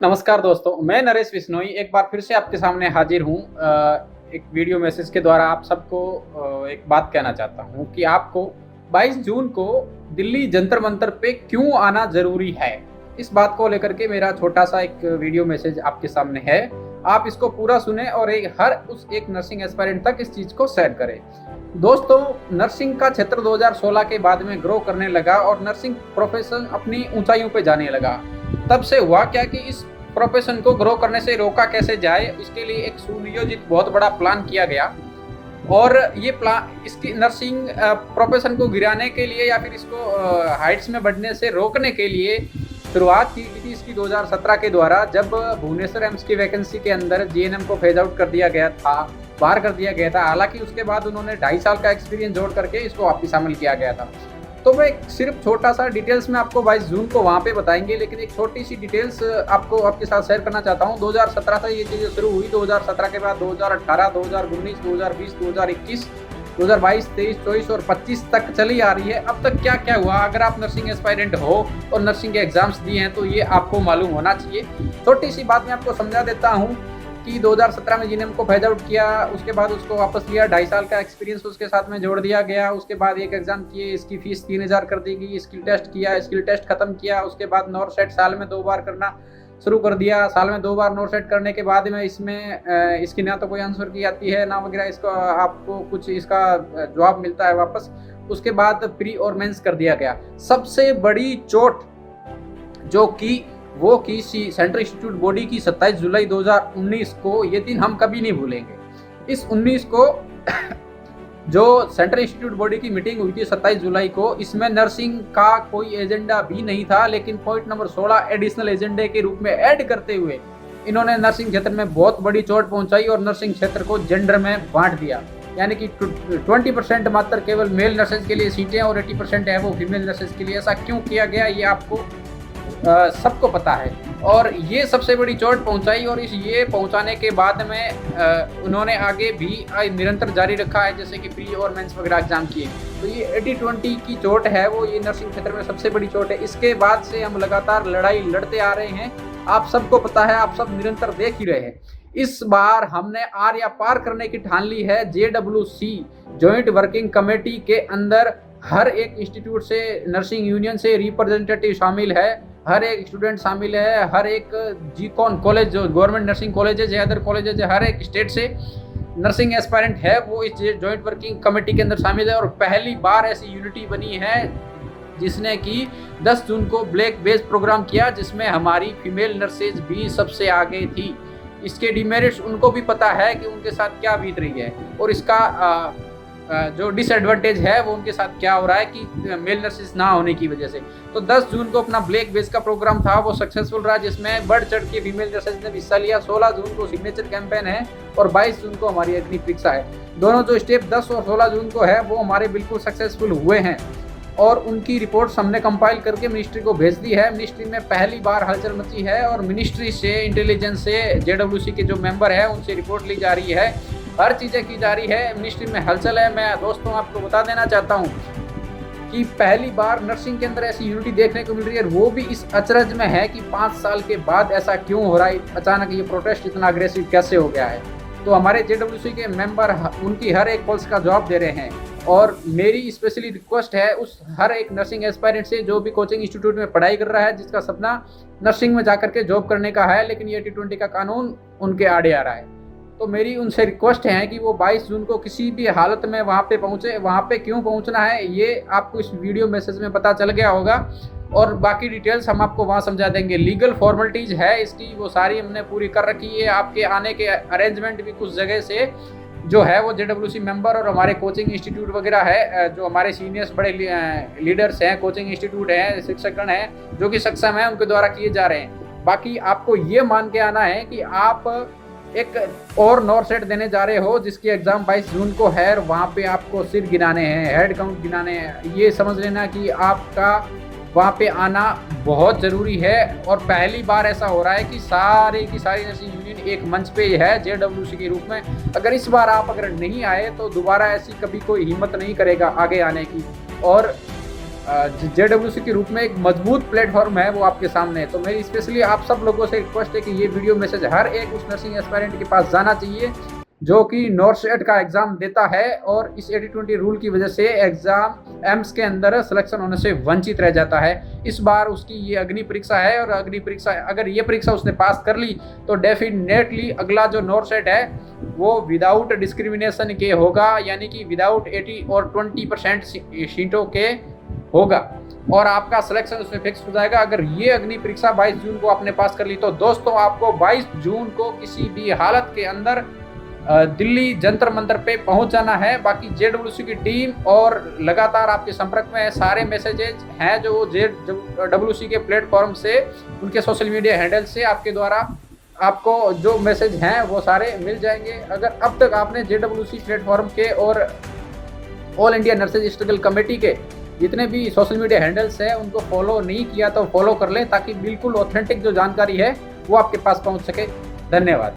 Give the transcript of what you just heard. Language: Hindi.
नमस्कार दोस्तों, मैं नरेश बिश्नोई एक बार फिर से आपके सामने हाजिर हूँ। एक वीडियो मैसेज के द्वारा आप सबको एक बात कहना चाहता हूँ कि आपको 22 जून को दिल्ली जंतर मंतर पे क्यों आना ज़रूरी है। इस बात को लेकर के मेरा छोटा-सा एक वीडियो मैसेज आपके सामने है। आप इसको पूरा सुनें और एक नर्सिंग एस्पायरेंट तक इस चीज़ को शेयर करें। दोस्तों, नर्सिंग का क्षेत्र 2016 के बाद में ग्रो करने लगा और नर्सिंग प्रोफ़ेशन अपनी ऊँचाइयों पे जाने लगा। तब से हुआ क्या कि इस प्रोफेशन को ग्रो करने से रोका कैसे जाए, इसके लिए एक सुनियोजित बहुत बड़ा प्लान किया गया। और ये प्लान इसकी नर्सिंग प्रोफेशन को गिराने के लिए या फिर इसको हाइट्स में बढ़ने से रोकने के लिए शुरुआत की गई थी इसकी 2017 के द्वारा, जब भुवनेश्वर एम्स की वैकेंसी के अंदर जीएनएम को फेज आउट कर दिया गया था, बाहर कर दिया गया था। हालांकि उसके बाद उन्होंने 2.5 साल का एक्सपीरियंस जोड़ करके इसको वापस शामिल किया गया था। तो मैं सिर्फ छोटा सा डिटेल्स में आपको 22 जून को वहाँ पे बताएंगे, लेकिन एक छोटी सी डिटेल्स आपको आपके साथ शेयर करना चाहता हूँ। 2017 से ये चीज़ें शुरू हुई। 2017 के बाद 2018, 2019, 2020, 2021, 2022, 23, 24 और 25 तक चली आ रही है। अब तक क्या क्या हुआ, अगर आप नर्सिंग एस्पायरेंट हो और नर्सिंग के एग्जाम्स दिए हैं तो ये आपको मालूम होना चाहिए। छोटी सी बात मैं आपको समझा देता हूँ कि 2017 में जीएनएम को फेज आउट किया, उसके बाद उसको वापस लिया, 2.5 साल का एक्सपीरियंस उसके साथ में जोड़ दिया गया। उसके बाद एक एग्जाम किए, इसकी फीस 3000 कर दी गई। स्किल टेस्ट किया, स्किल टेस्ट खत्म किया। उसके बाद नॉरसेट साल में 2 बार करना शुरू कर दिया। साल में 2 बार नॉरसेट करने के बाद में इसकी ना तो कोई आंसर की आती है ना वगैरह, इसको आपको कुछ इसका जवाब मिलता है वापस। उसके बाद प्री और मेंस कर दिया गया। सबसे बड़ी चोट जो कि वो की सेंट्रल इंस्टीट्यूट बॉडी की 27 जुलाई 2019 को, ये दिन हम कभी नहीं भूलेंगे। इस 19 को जो सेंट्रल इंस्टीट्यूट बॉडी की मीटिंग हुई थी 27 जुलाई को, इसमें नर्सिंग का कोई एजेंडा भी नहीं था, लेकिन पॉइंट नंबर 16 एडिशनल एजेंडे के रूप में ऐड करते हुए इन्होंने नर्सिंग क्षेत्र में बहुत बड़ी चोट पहुंचाई और नर्सिंग क्षेत्र को जेंडर में बांट दिया। यानी कि 20% मात्र केवल मेल नर्सेज के लिए सीटें और 80% है वो फीमेल नर्सेज के लिए। ऐसा क्यों किया गया ये आपको सबको पता है। और ये सबसे बड़ी चोट पहुंचाई और ये पहुंचाने के बाद में उन्होंने आगे भी निरंतर जारी रखा है, जैसे कि प्री और मेंस वगैरह एग्जाम किए। तो ये 80-20 की चोट है, वो ये नर्सिंग क्षेत्र में सबसे बड़ी चोट है। इसके बाद से हम लगातार लड़ाई लड़ते आ रहे हैं, आप सबको पता है, आप सब निरंतर देख ही रहे हैं। इस बार हमने आर या पार करने की ठान ली है। JWC जॉइंट वर्किंग कमेटी के अंदर हर एक इंस्टीट्यूट से, नर्सिंग यूनियन से रिप्रेजेंटेटिव शामिल है, हर एक स्टूडेंट शामिल है, हर एक जीकॉन कॉलेज जो गवर्नमेंट नर्सिंग कॉलेजेज है, अदर कॉलेजेज है, हर एक स्टेट से नर्सिंग एस्पायरेंट है वो इस जॉइंट वर्किंग कमेटी के अंदर शामिल है। और पहली बार ऐसी यूनिटी बनी है जिसने कि 10 जून को ब्लैक बेस प्रोग्राम किया, जिसमें हमारी फीमेल नर्सेज भी सबसे आगे थी। इसके डिमेरिट्स उनको भी पता है कि उनके साथ क्या बीत रही है और इसका जो डिसएडवांटेज है वो उनके साथ क्या हो रहा है कि मेल नर्सेस ना होने की वजह से। तो 10 जून को अपना ब्लैक बेस का प्रोग्राम था, वो सक्सेसफुल रहा, जिसमें बढ़ चढ़ के फीमेल नर्सेस ने हिस्सा लिया। 16 जून को सिग्नेचर कैंपेन है और 22 जून को हमारी अग्नि परीक्षा है। दोनों जो स्टेप 10 और 16 जून को है वो हमारे बिल्कुल सक्सेसफुल हुए हैं और उनकी रिपोर्ट्स हमने कंपाइल करके मिनिस्ट्री को भेज दी है। मिनिस्ट्री में पहली बार हलचल मची है और मिनिस्ट्री से, इंटेलिजेंस से, JWC के जो मेंबर है उनसे रिपोर्ट ली जा रही है, हर चीज़ें की जा रही है। मिनिस्ट्री में हलचल है। मैं दोस्तों आपको बता देना चाहता हूँ कि पहली बार नर्सिंग के अंदर ऐसी यूनिटी देखने को मिल रही है, वो भी इस अचरज में है कि 5 साल के बाद ऐसा क्यों हो रहा है, अचानक ये प्रोटेस्ट इतना अग्रेसिव कैसे हो गया है। तो हमारे JWC के मेंबर उनकी हर एक पल्स का जवाब दे रहे हैं और मेरी स्पेशली रिक्वेस्ट है उस हर एक नर्सिंग एस्पायरेंट से जो भी कोचिंग इंस्टीट्यूट में पढ़ाई कर रहा है, जिसका सपना नर्सिंग में जाकर के जॉब करने का है, लेकिन ये 80-20 का कानून उनके आड़े आ रहा है। तो मेरी उनसे रिक्वेस्ट है कि वो 22 जून को किसी भी हालत में वहाँ पे पहुँचे। वहाँ पे क्यों पहुँचना है ये आपको इस वीडियो मैसेज में पता चल गया होगा और बाकी डिटेल्स हम आपको वहाँ समझा देंगे। लीगल फॉर्मेलिटीज़ है इसकी, वो सारी हमने पूरी कर रखी है। आपके आने के अरेंजमेंट भी कुछ जगह से जो है वो JWC मेंबर और हमारे कोचिंग इंस्टीट्यूट वगैरह है, जो हमारे सीनियर्स बड़े लीडर्स हैं, कोचिंग इंस्टीट्यूट हैं, शिक्षकगण हैं जो कि सक्षम हैं, उनके द्वारा किए जा रहे हैं। बाकी आपको ये मान के आना है कि आप एक और नॉरसेट देने जा रहे हो जिसकी एग्ज़ाम 22 जून को है और वहाँ पे आपको सिर गिनाने हैं, हेड काउंट गिनाने हैं। ये समझ लेना कि आपका वहाँ पे आना बहुत ज़रूरी है। और पहली बार ऐसा हो रहा है कि सारी की सारी नर्सिंग यूनियन एक मंच पे है JWC के रूप में। अगर इस बार आप नहीं आए तो दोबारा ऐसी कभी कोई हिम्मत नहीं करेगा आगे आने की। और JWC के रूप में एक मजबूत प्लेटफॉर्म है वो आपके सामने है। तो मेरी स्पेशली आप सब लोगों से रिक्वेस्ट है कि ये वीडियो मैसेज हर एक उस नर्सिंग एस्पायरेंट के पास जाना चाहिए जो कि नॉर्सेट का एग्जाम देता है और इस 80-20 रूल की वजह से एग्जाम एम्स के अंदर सिलेक्शन होने से वंचित रह जाता है। इस बार उसकी ये अग्नि परीक्षा है और अग्नि परीक्षा अगर ये परीक्षा उसने पास कर ली तो डेफिनेटली अगला जो नॉर्सेट है वो विदाउट डिस्क्रिमिनेशन के होगा, यानी कि विदाउट 80 और 20% सीटों के होगा और आपका सिलेक्शन उसमें फिक्स हो जाएगा। अगर ये अग्नि परीक्षा 22 जून को आपने पास कर ली तो दोस्तों आपको 22 जून को किसी भी हालत के अंदर दिल्ली जंतर मंतर पे पहुंच जाना है। बाकी JWC की टीम और लगातार आपके संपर्क में है, सारे मैसेजेस हैं जो JWC के प्लेटफॉर्म से उनके सोशल मीडिया हैंडल से आपके द्वारा आपको जो मैसेज हैं वो सारे मिल जाएंगे। अगर अब तक आपने JWC प्लेटफॉर्म के और all India nurses struggle committee के जितने भी सोशल मीडिया हैंडल्स हैं उनको फॉलो नहीं किया तो फॉलो कर लें ताकि बिल्कुल ऑथेंटिक जो जानकारी है वो आपके पास पहुंच सके। धन्यवाद।